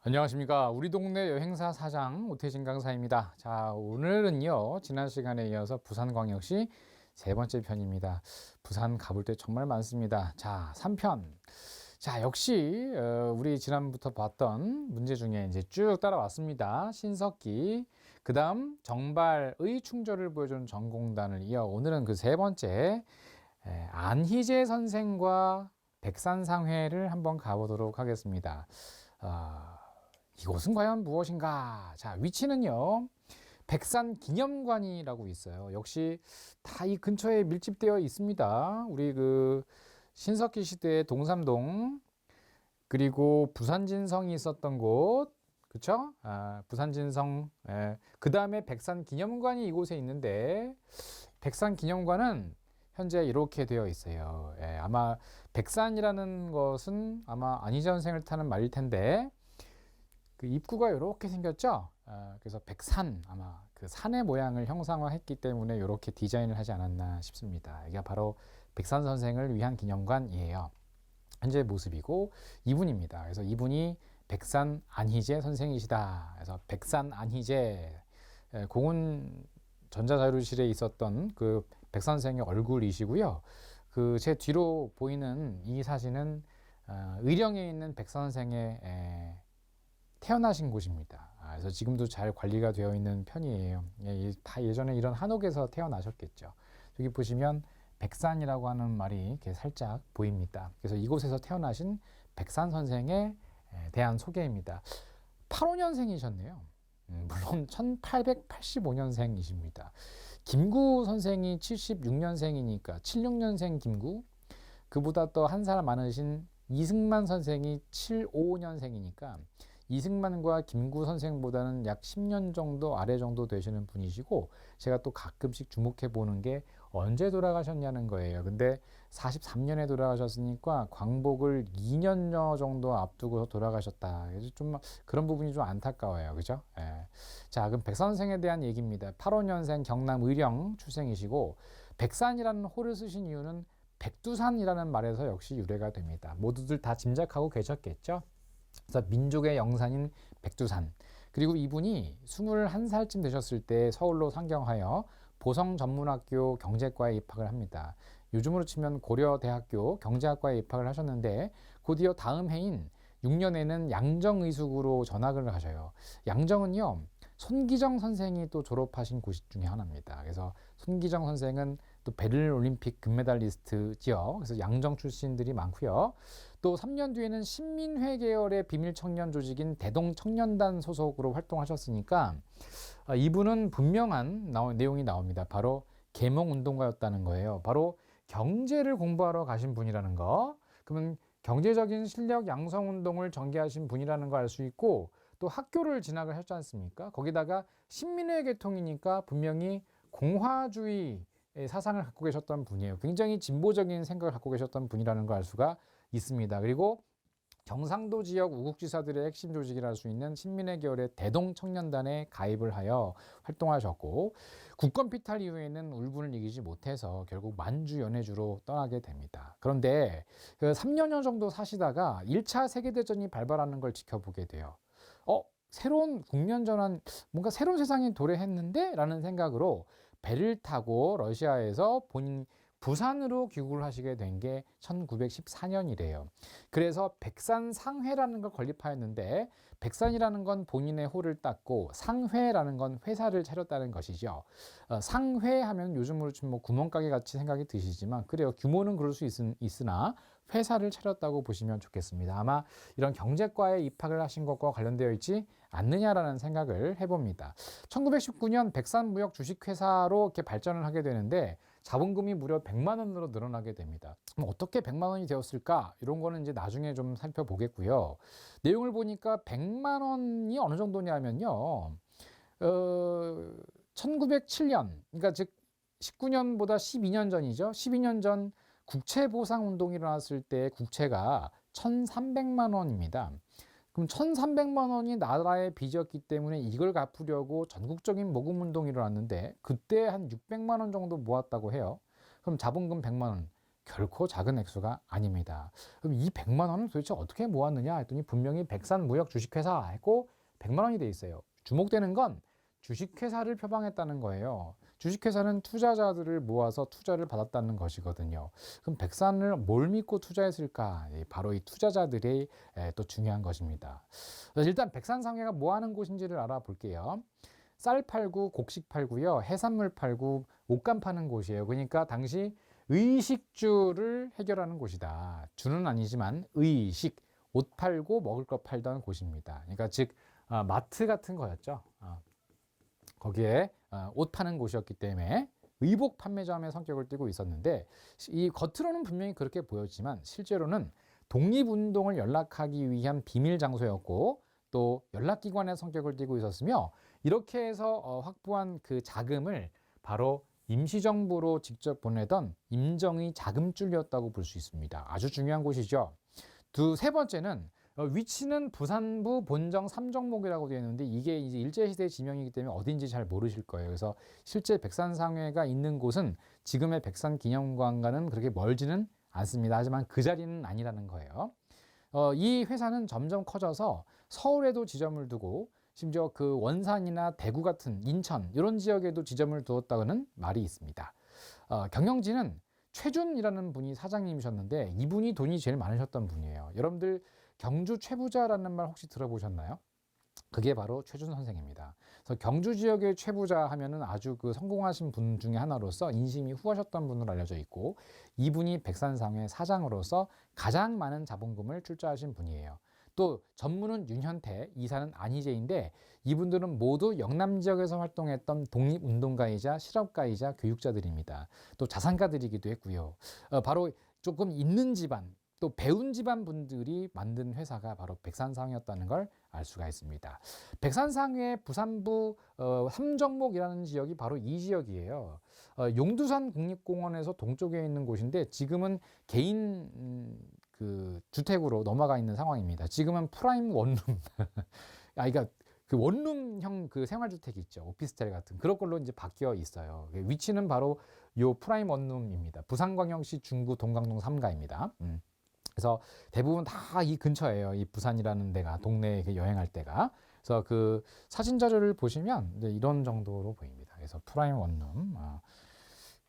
안녕하십니까. 우리 동네 여행사 사장 오태진 강사입니다. 자, 오늘은요, 지난 시간에 이어서 부산광역시 세 번째 편입니다. 부산 가볼 때 정말 많습니다. 자, 3편. 자, 역시, 우리 지난부터 봤던 문제 중에 이제 쭉 따라왔습니다. 신석기. 그 다음, 정발의 충절을 보여준 전공단을 이어 오늘은 그 세 번째, 안희재 선생과 백산상회를 한번 가보도록 하겠습니다. 이곳은 과연 무엇인가? 자, 위치는요, 백산 기념관이라고 있어요. 역시 다 이 근처에 밀집되어 있습니다. 우리 그 신석기 시대의 동삼동, 그리고 부산진성이 있었던 곳, 그쵸? 부산진성, 그 다음에 백산 기념관이 이곳에 있는데, 백산 기념관은 현재 이렇게 되어 있어요. 아마 백산이라는 것은 아마 안희재 선생을 타는 말일 텐데, 그 입구가 이렇게 생겼죠. 그래서 백산, 아마 그 산의 모양을 형상화했기 때문에 이렇게 디자인을 하지 않았나 싶습니다. 이게 바로 백산 선생을 위한 기념관이에요. 현재 모습이고 이분입니다. 그래서 이분이 백산 안희재 선생이시다. 그래서 백산 안희재, 공은 전자자료실에 있었던 그 백산 선생의 얼굴이시고요. 그 제 뒤로 보이는 이 사진은 의령에 있는 백산 선생의 태어나신 곳입니다. 그래서 지금도 잘 관리가 되어 있는 편이에요. 다 예전에 이런 한옥에서 태어나셨겠죠. 여기 보시면 백산이라고 하는 말이 이렇게 살짝 보입니다. 그래서 이곳에서 태어나신 백산 선생에 대한 소개입니다. 85년생이셨네요. 물론 1885년생이십니다. 김구 선생이 76년생이니까 76년생 김구, 그보다 또 한 살 많으신 이승만 선생이 75년생이니까 이승만과 김구 선생보다는 약 10년 정도 아래 정도 되시는 분이시고, 제가 또 가끔씩 주목해 보는 게 언제 돌아가셨냐는 거예요. 근데 43년에 돌아가셨으니까 광복을 2년여 정도 앞두고 돌아가셨다. 그래서 좀 그런 부분이 좀 안타까워요. 그죠? 예. 자, 그럼 백산 선생에 대한 얘기입니다. 85년생 경남 의령 출생이시고, 백산이라는 호를 쓰신 이유는 백두산이라는 말에서 역시 유래가 됩니다. 모두들 다 짐작하고 계셨겠죠? 그래서 민족의 영산인 백두산. 그리고 이분이 21살쯤 되셨을 때 서울로 상경하여 보성전문학교 경제과에 입학을 합니다. 요즘으로 치면 고려대학교 경제학과에 입학을 하셨는데, 곧이어 다음 해인 6년에는 양정의숙으로 전학을 하셔요. 양정은요, 손기정 선생이 또 졸업하신 곳 중에 하나입니다. 그래서 손기정 선생은 또 베를린 올림픽 금메달리스트지요. 그래서 양정 출신들이 많고요. 또 3년 뒤에는 신민회 계열의 비밀 청년 조직인 대동 청년단 소속으로 활동하셨으니까 이분은 분명한 내용이 나옵니다. 바로 계몽운동가였다는 거예요. 바로 경제를 공부하러 가신 분이라는 거. 그러면 경제적인 실력 양성 운동을 전개하신 분이라는 걸 알 수 있고, 또 학교를 진학을 하셨지 않습니까? 거기다가 신민회 계통이니까 분명히 공화주의 사상을 갖고 계셨던 분이에요. 굉장히 진보적인 생각을 갖고 계셨던 분이라는 걸 알 수가 있습니다. 그리고 경상도 지역 우국지사들의 핵심 조직이라 할 수 있는 신민회 계열의 대동청년단에 가입을 하여 활동하셨고, 국권 피탈 이후에는 울분을 이기지 못해서 결국 만주 연해주로 떠나게 됩니다. 그런데 그 3년여 정도 사시다가 1차 세계대전이 발발하는 걸 지켜보게 돼요. 새로운 국면 전환, 뭔가 새로운 세상이 도래했는데? 라는 생각으로 배를 타고 러시아에서 본인 부산으로 귀국을 하시게 된 게 1914년이래요. 그래서 백산상회라는 걸 건립하였는데, 백산이라는 건 본인의 호를 땄고 상회라는 건 회사를 차렸다는 것이죠. 상회하면 요즘으로 치면 뭐 구멍가게 같이 생각이 드시지만, 그래요. 규모는 그럴 수 있으나 회사를 차렸다고 보시면 좋겠습니다. 아마 이런 경제과에 입학을 하신 것과 관련되어 있지 않느냐라는 생각을 해봅니다. 1919년 백산무역 주식회사로 이렇게 발전을 하게 되는데, 자본금이 무려 100만 원으로 늘어나게 됩니다. 어떻게 100만 원이 되었을까? 이런 거는 이제 나중에 좀 살펴보겠고요. 내용을 보니까 100만 원이 어느 정도냐면요. 1907년, 그러니까 즉 19년보다 12년 전이죠. 12년 전 국채보상운동이 일어났을 때 국채가 1,300만 원입니다. 그럼 1,300만 원이 나라의 빚이었기 때문에 이걸 갚으려고 전국적인 모금운동이 일어났는데, 그때 한 600만 원 정도 모았다고 해요. 그럼 자본금 100만 원, 결코 작은 액수가 아닙니다. 그럼 이 100만 원을 도대체 어떻게 모았느냐 했더니 분명히 백산무역 주식회사 했고 100만 원이 돼 있어요. 주목되는 건 주식회사를 표방했다는 거예요. 주식회사는 투자자들을 모아서 투자를 받았다는 것이거든요. 그럼 백산을 뭘 믿고 투자했을까? 바로 이 투자자들이 또 중요한 것입니다. 일단 백산상회가 뭐 하는 곳인지를 알아볼게요. 쌀 팔고 곡식 팔고요. 해산물 팔고 옷감 파는 곳이에요. 그러니까 당시 의식주를 해결하는 곳이다. 주는 아니지만 의식, 옷 팔고 먹을 것 팔던 곳입니다. 그러니까 즉 마트 같은 거였죠. 거기에 옷 파는 곳이었기 때문에 의복 판매점의 성격을 띠고 있었는데 이 겉으로는 분명히 그렇게 보였지만 실제로는 독립운동을 연락하기 위한 비밀 장소였고 또 연락기관의 성격을 띠고 있었으며 이렇게 해서 확보한 그 자금을 바로 임시정부로 직접 보내던 임정의 자금줄이었다고 볼 수 있습니다. 아주 중요한 곳이죠. 세 번째는 위치는 부산부 본정 3정목이라고 되어 있는데 이게 이제 일제시대 지명이기 때문에 어딘지 잘 모르실 거예요. 그래서 실제 백산상회가 있는 곳은 지금의 백산기념관과는 그렇게 멀지는 않습니다. 하지만 그 자리는 아니라는 거예요. 이 회사는 점점 커져서 서울에도 지점을 두고 심지어 그 원산이나 대구 같은 인천 이런 지역에도 지점을 두었다는 말이 있습니다. 경영진은 최준이라는 분이 사장님이셨는데 이분이 돈이 제일 많으셨던 분이에요. 여러분들 경주 최부자라는 말 혹시 들어보셨나요? 그게 바로 최준 선생입니다. 그래서 경주 지역의 최부자 하면은 아주 그 성공하신 분 중에 하나로서 인심이 후하셨던 분으로 알려져 있고 이분이 백산상회 사장으로서 가장 많은 자본금을 출자하신 분이에요. 또 전무는 윤현태, 이사는 안희재인데 이분들은 모두 영남 지역에서 활동했던 독립운동가이자 실업가이자 교육자들입니다. 또 자산가들이기도 했고요. 바로 조금 있는 집안, 또 배운 집안 분들이 만든 회사가 바로 백산상회였다는 걸 알 수가 있습니다. 백산상회 부산부 삼정목이라는 지역이 바로 이 지역이에요. 용두산 국립공원에서 동쪽에 있는 곳인데 지금은 개인 그 주택으로 넘어가 있는 상황입니다. 지금은 프라임 원룸, 그러니까 그 원룸형 그 생활주택 있죠, 오피스텔 같은 그런 걸로 이제 바뀌어 있어요. 위치는 바로 요 프라임 원룸입니다. 부산광역시 중구 동강동 3가입니다. 그래서 대부분 다 이 근처예요. 이 부산이라는 데가 동네에 여행할 때가. 그래서 그 사진 자료를 보시면 이제 이런 정도로 보입니다. 그래서 프라임 원룸.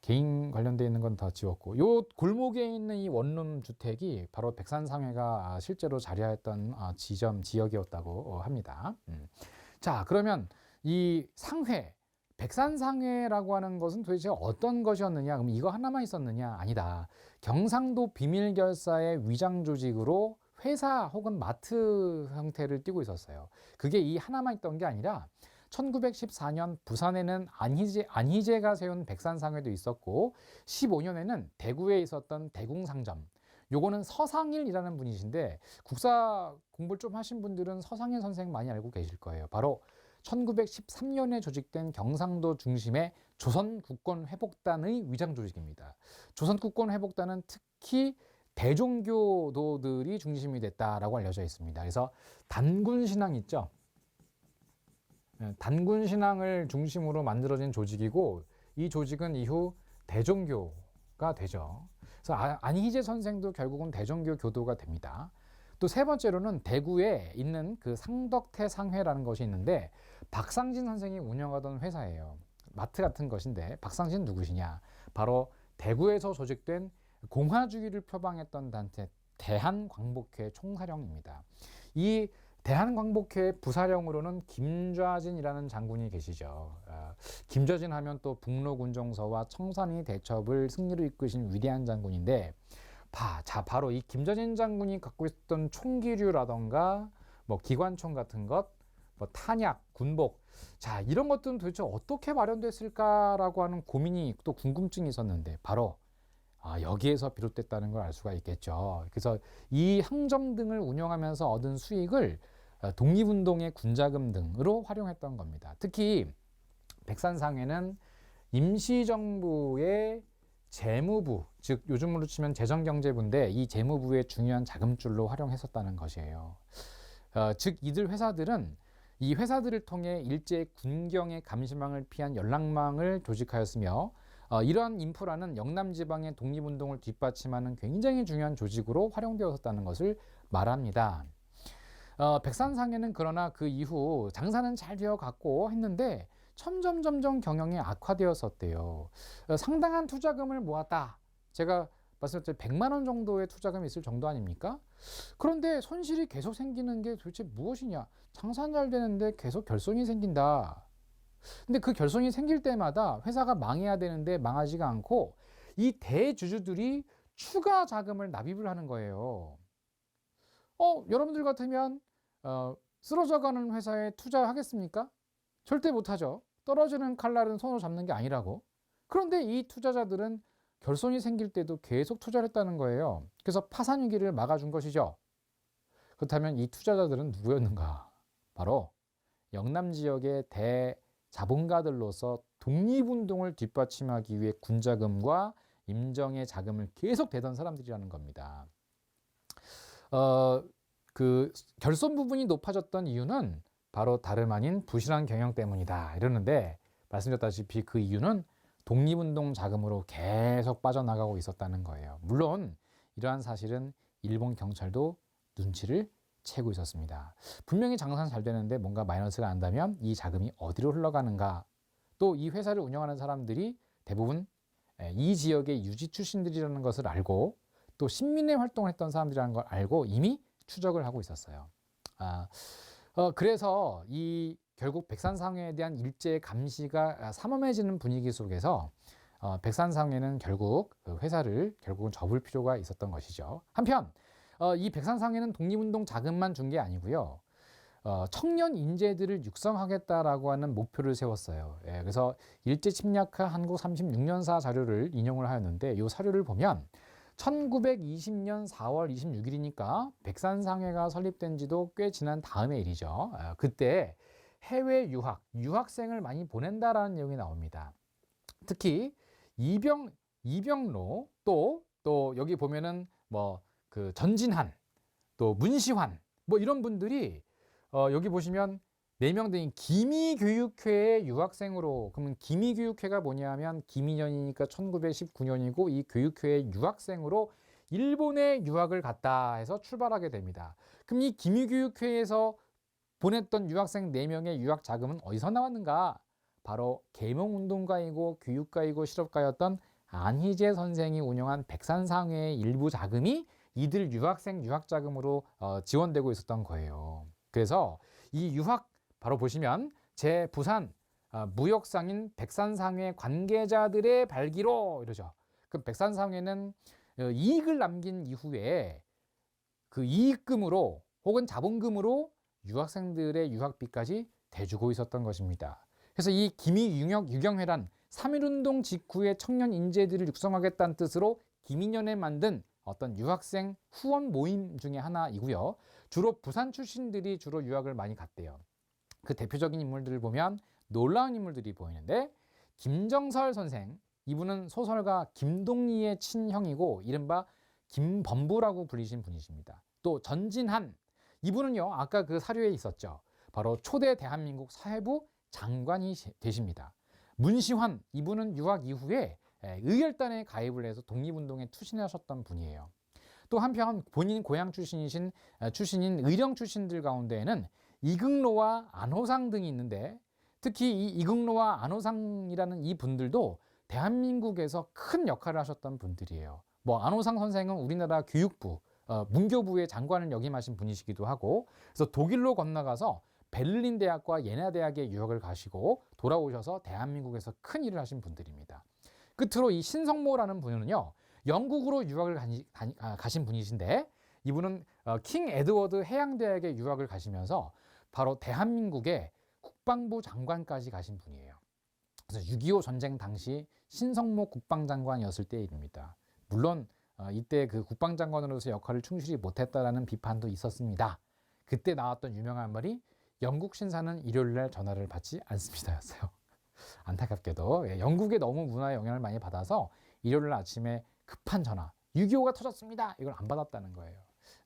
개인 관련되어 있는 건 다 지웠고 요 골목에 있는 이 원룸 주택이 바로 백산상회가 실제로 자리하였던 지역이었다고 합니다. 자, 그러면 이 상회, 백산상회라고 하는 것은 도대체 어떤 것이었느냐? 그럼 이거 하나만 있었느냐? 아니다. 경상도 비밀결사의 위장 조직으로 회사 혹은 마트 형태를 띠고 있었어요. 그게 이 하나만 있던 게 아니라 1914년 부산에는 안희재가 세운 백산상회도 있었고 15년에는 대구에 있었던 대궁상점, 요거는 서상일이라는 분이신데 국사 공부를 좀 하신 분들은 서상일 선생 많이 알고 계실 거예요. 바로 1913년에 조직된 경상도 중심의 조선국권회복단의 위장 조직입니다. 조선국권회복단은 특히 대종교도들이 중심이 됐다라고 알려져 있습니다. 그래서 단군신앙 있죠? 단군신앙을 중심으로 만들어진 조직이고 이 조직은 이후 대종교가 되죠. 그래서 안희재 선생도 결국은 대종교 교도가 됩니다. 또 세 번째로는 대구에 있는 그 상덕태 상회라는 것이 있는데 박상진 선생이 운영하던 회사예요. 마트 같은 것인데 박상진 누구시냐? 바로 대구에서 조직된 공화주의를 표방했던 단체 대한광복회 총사령입니다. 이 대한광복회 부사령으로는 김좌진이라는 장군이 계시죠. 김좌진 하면 또 북로군정서와 청산리 대첩을 승리로 이끄신 위대한 장군인데 바로 이 김좌진 장군이 갖고 있었던 총기류라던가 뭐 기관총 같은 것, 뭐 탄약, 군복, 자 이런 것들은 도대체 어떻게 마련됐을까라고 하는 고민이 또 궁금증이 있었는데 바로 여기에서 비롯됐다는 걸 알 수가 있겠죠. 그래서 이 항점 등을 운영하면서 얻은 수익을 독립운동의 군자금 등으로 활용했던 겁니다. 특히 백산상회는 임시정부의 재무부, 즉 요즘으로 치면 재정경제부인데 이 재무부의 중요한 자금줄로 활용했었다는 것이에요. 즉 이들 회사들은 이 회사들을 통해 일제 군경의 감시망을 피한 연락망을 조직하였으며 이러한 인프라는 영남 지방의 독립운동을 뒷받침하는 굉장히 중요한 조직으로 활용되었다는 것을 말합니다. 백산상해는 그러나 그 이후 장사는 잘 되어 갔고 했는데 점점 경영이 악화되었었대요. 상당한 투자금을 모았다. 제가 말씀드렸죠. 100만 원 정도의 투자금이 있을 정도 아닙니까? 그런데 손실이 계속 생기는 게 도대체 무엇이냐? 장사는 잘 되는데 계속 결손이 생긴다. 근데 그 결손이 생길 때마다 회사가 망해야 되는데 망하지가 않고 이 대주주들이 추가 자금을 납입을 하는 거예요. 여러분들 같으면 쓰러져가는 회사에 투자하겠습니까? 절대 못하죠. 떨어지는 칼날은 손으로 잡는 게 아니라고. 그런데 이 투자자들은 결손이 생길 때도 계속 투자를 했다는 거예요. 그래서 파산 위기를 막아준 것이죠. 그렇다면 이 투자자들은 누구였는가? 바로 영남 지역의 대자본가들로서 독립운동을 뒷받침하기 위해 군자금과 임정의 자금을 계속 대던 사람들이라는 겁니다. 그 결손 부분이 높아졌던 이유는 바로 다름 아닌 부실한 경영 때문이다 이러는데, 말씀드렸다시피 그 이유는 독립운동 자금으로 계속 빠져나가고 있었다는 거예요. 물론 이러한 사실은 일본 경찰도 눈치를 채고 있었습니다. 분명히 장사는 잘 되는데 뭔가 마이너스가 난다면 이 자금이 어디로 흘러가는가, 또 이 회사를 운영하는 사람들이 대부분 이 지역의 유지 출신들이라는 것을 알고 또 신민의 활동을 했던 사람들이라는 걸 알고 이미 추적을 하고 있었어요. 그래서 이 결국 백산상해에 대한 일제의 감시가 삼엄해지는 분위기 속에서 백산상해는 결국 그 회사를 결국은 접을 필요가 있었던 것이죠. 한편 이 백산상해는 독립운동 자금만 준 게 아니고요. 청년 인재들을 육성하겠다라고 하는 목표를 세웠어요. 그래서 일제 침략하 한국 36년사 자료를 인용을 하였는데 이 사료를 보면 1920년 4월 26일이니까 백산상해가 설립된 지도 꽤 지난 다음의 일이죠. 그때 해외 유학생을 많이 보낸다라는 내용이 나옵니다. 특히 이병로 또 여기 보면은 뭐 그 전진한 또 문시환 뭐 이런 분들이 여기 보시면 4명 된 기미교육회의 유학생으로, 그러면 기미교육회가 뭐냐면 기미년이니까 1919년이고 이 교육회의 유학생으로 일본에 유학을 갔다 해서 출발하게 됩니다. 그럼 이 기미교육회에서 보냈던 유학생 4명의 유학 자금은 어디서 나왔는가? 바로 계몽운동가이고 교육가이고 실업가였던 안희재 선생이 운영한 백산상회의 일부 자금이 이들 유학생 유학 자금으로 지원되고 있었던 거예요. 그래서 이 유학 바로 보시면 제 부산 무역상인 백산상회 관계자들의 발기로 이러죠. 그럼 백산상회는 이익을 남긴 이후에 그 이익금으로 혹은 자본금으로 유학생들의 유학비까지 대주고 있었던 것입니다. 그래서 이 기미유경회란 3.1운동 직후에 청년 인재들을 육성하겠다는 뜻으로 기민년에 만든 어떤 유학생 후원 모임 중에 하나이고요. 주로 부산 출신들이 주로 유학을 많이 갔대요. 그 대표적인 인물들을 보면 놀라운 인물들이 보이는데, 김정설 선생, 이분은 소설가 김동리의 친형이고 이른바 김범부라고 불리신 분이십니다. 또 전진한, 이분은요 아까 그 사료에 있었죠. 바로 초대 대한민국 사회부 장관이 되십니다. 문시환, 이분은 유학 이후에 의열단에 가입을 해서 독립운동에 투신하셨던 분이에요. 또 한편 본인 고향 출신인 의령 출신들 가운데에는 이극로와 안호상 등이 있는데, 특히 이 이극로와 안호상이라는 이 분들도 대한민국에서 큰 역할을 하셨던 분들이에요. 뭐 안호상 선생은 우리나라 교육부, 문교부의 장관을 역임하신 분이시기도 하고, 그래서 독일로 건너가서 베를린 대학과 예나 대학에 유학을 가시고 돌아오셔서 대한민국에서 큰 일을 하신 분들입니다. 끝으로 이 신성모라는 분은요 영국으로 유학을 가신 분이신데, 이분은 킹 에드워드 해양대학에 유학을 가시면서 바로 대한민국의 국방부 장관까지 가신 분이에요. 그래서 6.25 전쟁 당시 신성모 국방장관이었을 때의 일입니다. 물론 이때 그 국방장관으로서 역할을 충실히 못했다라는 비판도 있었습니다. 그때 나왔던 유명한 말이 영국 신사는 일요일날 전화를 받지 않습니다였어요. 안타깝게도 영국에 너무 문화의 영향을 많이 받아서 일요일 아침에 급한 전화 6.25가 터졌습니다 이걸 안 받았다는 거예요.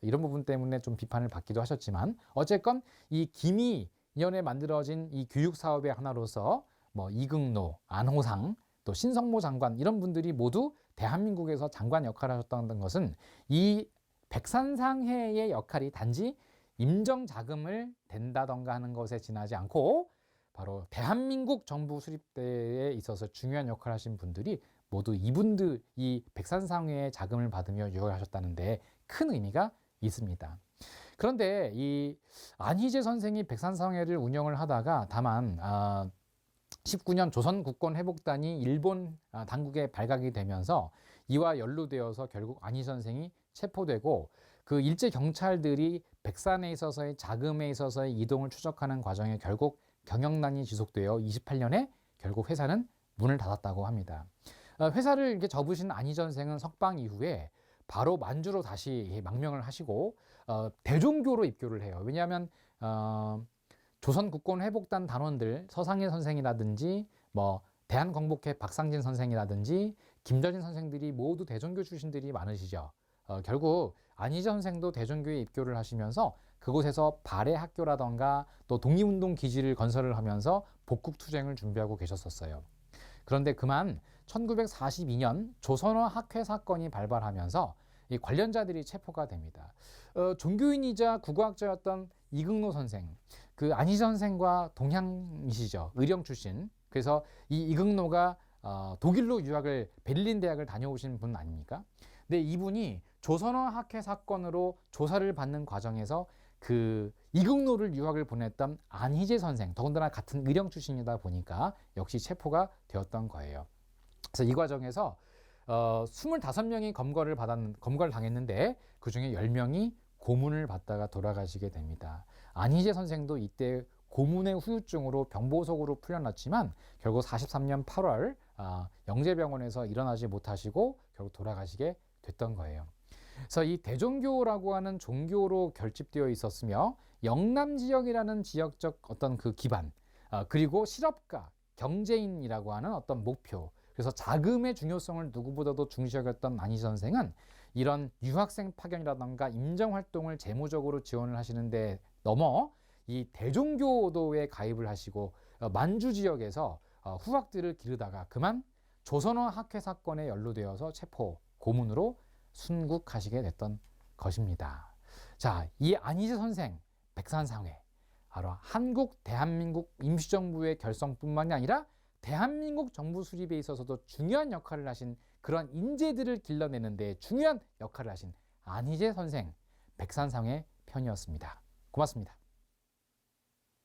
이런 부분 때문에 좀 비판을 받기도 하셨지만, 어쨌건 이 기미년에 만들어진 이 교육 사업의 하나로서 뭐 이극로, 안호상, 또 신성모 장관 이런 분들이 모두 대한민국에서 장관 역할을 하셨다는 것은 이 백산상회의 역할이 단지 임정 자금을 댄다던가 하는 것에 지나지 않고 바로 대한민국 정부 수립대에 있어서 중요한 역할을 하신 분들이 모두 이분들 이 백산상회의 자금을 받으며 유학을 하셨다는데 큰 의미가 있습니다. 그런데 이 안희제 선생이 백산상회를 운영을 하다가 다만 19년 조선국권회복단이 일본 당국에 발각이 되면서 이와 연루되어서 결국 안희제 선생이 체포되고 그 일제 경찰들이 백산에 있어서의 자금에 있어서의 이동을 추적하는 과정에 결국 경영난이 지속되어 28년에 결국 회사는 문을 닫았다고 합니다. 회사를 이렇게 접으신 안희제 선생은 석방 이후에 바로 만주로 다시 망명을 하시고 대종교로 입교를 해요. 왜냐하면 조선국권회복단 단원들 서상일 선생이라든지 뭐 대한광복회 박상진 선생이라든지 김전인 선생들이 모두 대종교 출신들이 많으시죠. 결국 안희제 선생도 대종교에 입교를 하시면서 그곳에서 발해 학교라던가 또 독립운동 기지를 건설을 하면서 복국투쟁을 준비하고 계셨었어요. 그런데 그만 1942년 조선어 학회 사건이 발발하면서 이 관련자들이 체포가 됩니다. 종교인이자 국어학자였던 이극노 선생, 그 안희제 선생과 동향이시죠. 의령 출신. 그래서 이 이극노가 독일로 유학을 베를린 대학을 다녀오신 분 아닙니까? 근데 이분이 조선어 학회 사건으로 조사를 받는 과정에서 그 이극노를 유학을 보냈던 안희제 선생, 더군다나 같은 의령 출신이다 보니까 역시 체포가 되었던 거예요. 그래서 이 과정에서 25명이 검거를 당했는데 그중에 10명이 고문을 받다가 돌아가시게 됩니다. 안희제 선생도 이때 고문의 후유증으로 병보석으로 풀려났지만 결국 43년 8월 영재병원에서 일어나지 못하시고 결국 돌아가시게 됐던 거예요. 그래서 이 대종교라고 하는 종교로 결집되어 있었으며 영남 지역이라는 지역적 어떤 그 기반 그리고 실업가, 경제인이라고 하는 어떤 목표, 그래서 자금의 중요성을 누구보다도 중시하였던 안희제 선생은 이런 유학생 파견이라던가 임정활동을 재무적으로 지원을 하시는데 넘어 이 대종교도에 가입을 하시고 만주 지역에서 후학들을 기르다가 그만 조선어 학회 사건에 연루되어서 체포, 고문으로 순국하시게 됐던 것입니다. 자, 이 안희제 선생 백산상회 바로 한국 대한민국 임시정부의 결성뿐만이 아니라 대한민국 정부 수립에 있어서도 중요한 역할을 하신 그런 인재들을 길러내는 데 중요한 역할을 하신 안희제 선생 백산상회 편이었습니다. 고맙습니다.